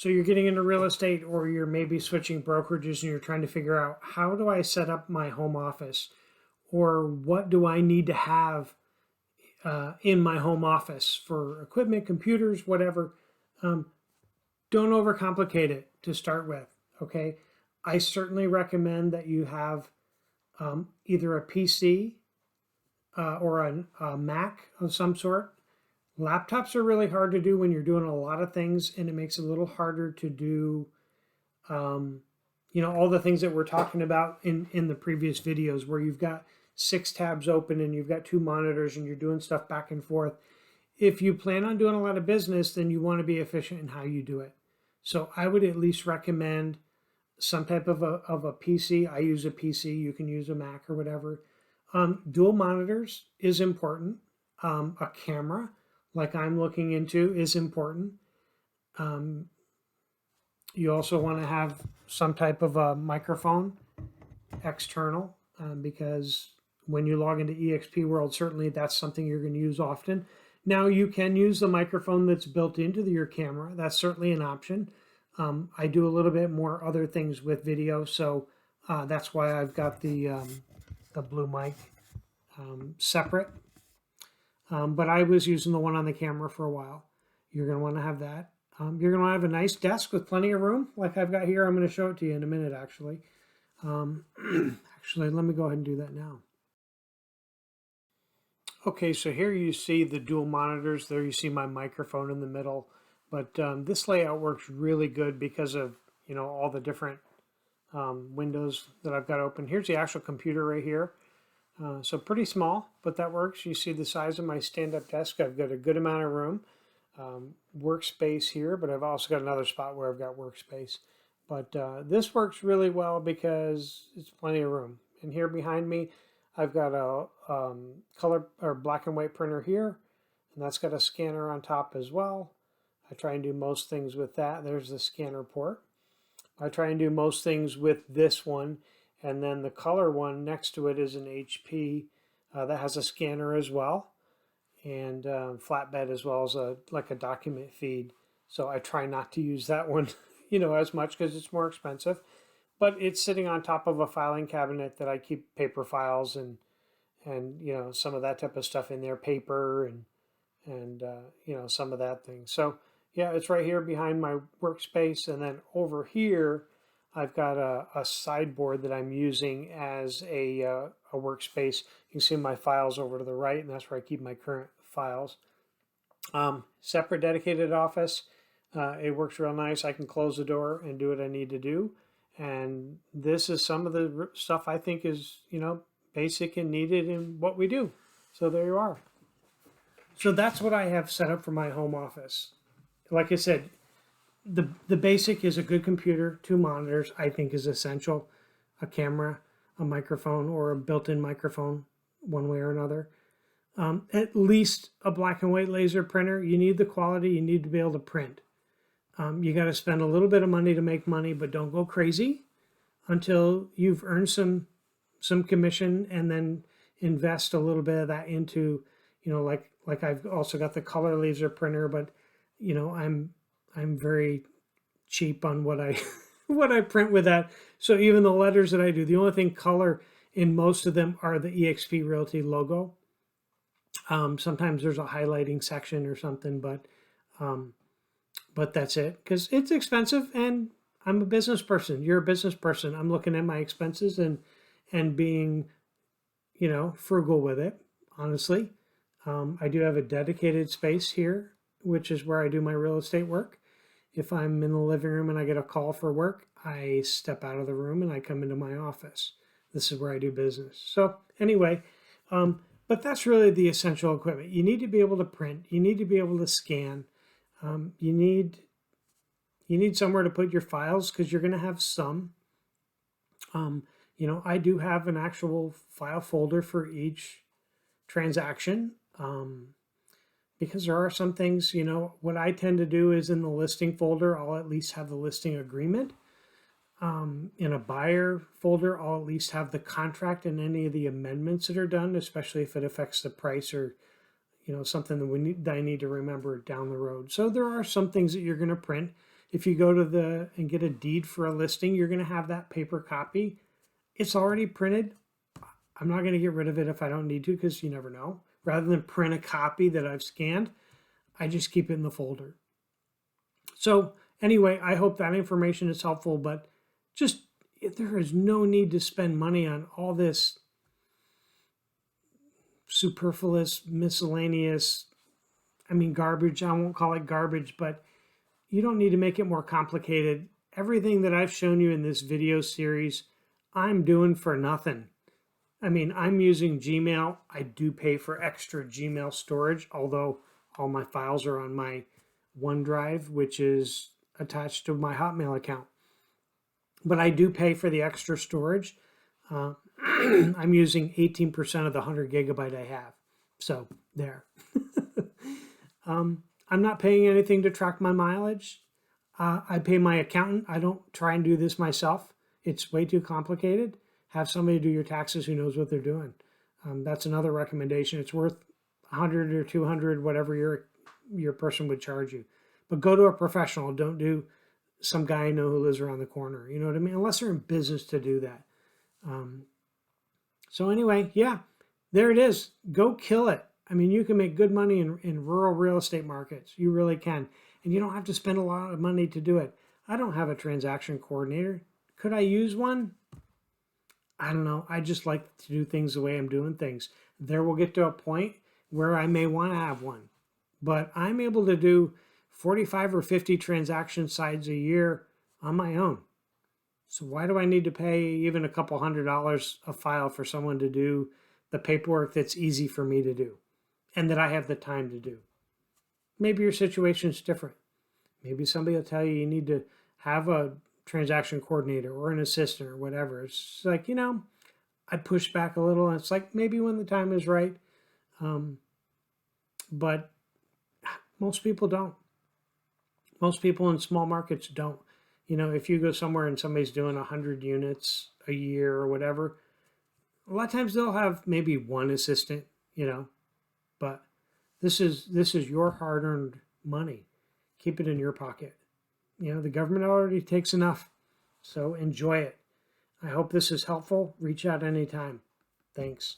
So you're getting into real estate, or you're maybe switching brokerages and you're trying to figure out, how do I set up my home office, or what do I need to have in my home office for equipment, computers, whatever. Um, don't overcomplicate it to start with. Okay. I certainly recommend that you have either a PC or a Mac of some sort. Laptops are really hard to do when you're doing a lot of things, and it makes it a little harder to do, um, all the things that we're talking about in the previous videos, where you've got 6 tabs open and you've got 2 monitors and you're doing stuff back and forth. If you plan on doing a lot of business, then you want to be efficient in how you do it. So I would at least recommend some type of a PC. I use a PC. You can use a Mac or whatever. Dual monitors is important. A camera, like I'm looking into, is important. Um, you also want to have some type of a microphone external, because when you log into eXp World, certainly that's something you're going to use often. Now you can use the microphone that's built into your camera. That's certainly an option. I do a little bit more other things with video, so that's why I've got the blue mic separate. But I was using the one on the camera for a while. You're going to want to have that. You're going to have a nice desk with plenty of room, like I've got here. I'm going to show it to you in a minute, actually. Actually, let me go ahead and do that now. Okay, so here you see the dual monitors. There you see my microphone in the middle. But this layout works really good because of, all the different windows that I've got open. Here's the actual computer right here. So pretty small, but that works. You see the size of my stand-up desk. I've got a good amount of room. Workspace here, but I've also got another spot where I've got workspace. But this works really well because it's plenty of room. And here behind me, I've got a color or black and white printer here, and that's got a scanner on top as well. I try and do most things with that. There's the scanner port. I try and do most things with this one, and then the color one next to it is an HP that has a scanner as well, and flatbed, as well as like a document feed. So I try not to use that one, as much, because it's more expensive. But it's sitting on top of a filing cabinet that I keep paper files and some of that type of stuff in there, paper and some of that thing. So yeah, it's right here behind my workspace, and then over here I've got a sideboard that I'm using as a workspace. You can see my files over to the right, and that's where I keep my current files. Separate dedicated office. It works real nice. I can close the door and do what I need to do. And this is some of the stuff I think is, basic and needed in what we do. So there you are. So that's what I have set up for my home office. Like I said, the basic is a good computer, 2 monitors, I think is essential. A camera, a microphone, or a built-in microphone, one way or another. At least a black and white laser printer. You need the quality. You need to be able to print. You got to spend a little bit of money to make money, but don't go crazy until you've earned some commission, and then invest a little bit of that into, like I've also got the color laser printer, but I'm very cheap on what I what I print with that. So even the letters that I do, the only thing color in most of them are the eXp Realty logo. Sometimes there's a highlighting section or something, but that's it, because it's expensive, and I'm a business person. You're a business person. I'm looking at my expenses and being, frugal with it, honestly. I do have a dedicated space here, which is where I do my real estate work. If I'm in the living room and I get a call for work, I step out of the room and I come into my office. This is where I do business. So anyway, but that's really the essential equipment. You need to be able to print. You need to be able to scan. You need somewhere to put your files, because you're going to have some. I do have an actual file folder for each transaction, because there are some things, what I tend to do is, in the listing folder, I'll at least have the listing agreement. In a buyer folder, I'll at least have the contract and any of the amendments that are done, especially if it affects the price, or something that I need to remember down the road. So there are some things that you're going to print. If you go to and get a deed for a listing, you're going to have that paper copy. It's already printed. I'm not going to get rid of it if I don't need to, because you never know. Rather than print a copy that I've scanned, I just keep it in the folder. So anyway, I hope that information is helpful, but just there is no need to spend money on all this superfluous, miscellaneous, garbage. I won't call it garbage, but you don't need to make it more complicated. Everything that I've shown you in this video series, I'm doing for nothing. I'm using Gmail. I do pay for extra Gmail storage, although all my files are on my OneDrive, which is attached to my Hotmail account. But I do pay for the extra storage. I'm using 18% of the 100 gigabyte I have. So there. I'm not paying anything to track my mileage. I pay my accountant. I don't try and do this myself. It's way too complicated. Have somebody do your taxes who knows what they're doing. That's another recommendation. It's worth 100 or 200, whatever your person would charge you. But go to a professional. Don't do some guy I know who lives around the corner. You know what I mean? Unless they're in business to do that. So anyway, yeah, there it is. Go kill it. You can make good money in rural real estate markets. You really can. And you don't have to spend a lot of money to do it. I don't have a transaction coordinator. Could I use one? I don't know. I just like to do things the way I'm doing things. There will get to a point where I may want to have one. But I'm able to do 45 or 50 transaction sides a year on my own. So why do I need to pay even a couple $100 a file for someone to do the paperwork that's easy for me to do and that I have the time to do? Maybe your situation's different. Maybe somebody will tell you you need to have a transaction coordinator or an assistant or whatever. It's like, I push back a little, and it's like maybe when the time is right. But most people don't. Most people in small markets don't. If you go somewhere and somebody's doing 100 units a year or whatever, a lot of times they'll have maybe one assistant, but this is your hard-earned money. Keep it in your pocket. The government already takes enough, so enjoy it. I hope this is helpful. Reach out anytime. Thanks.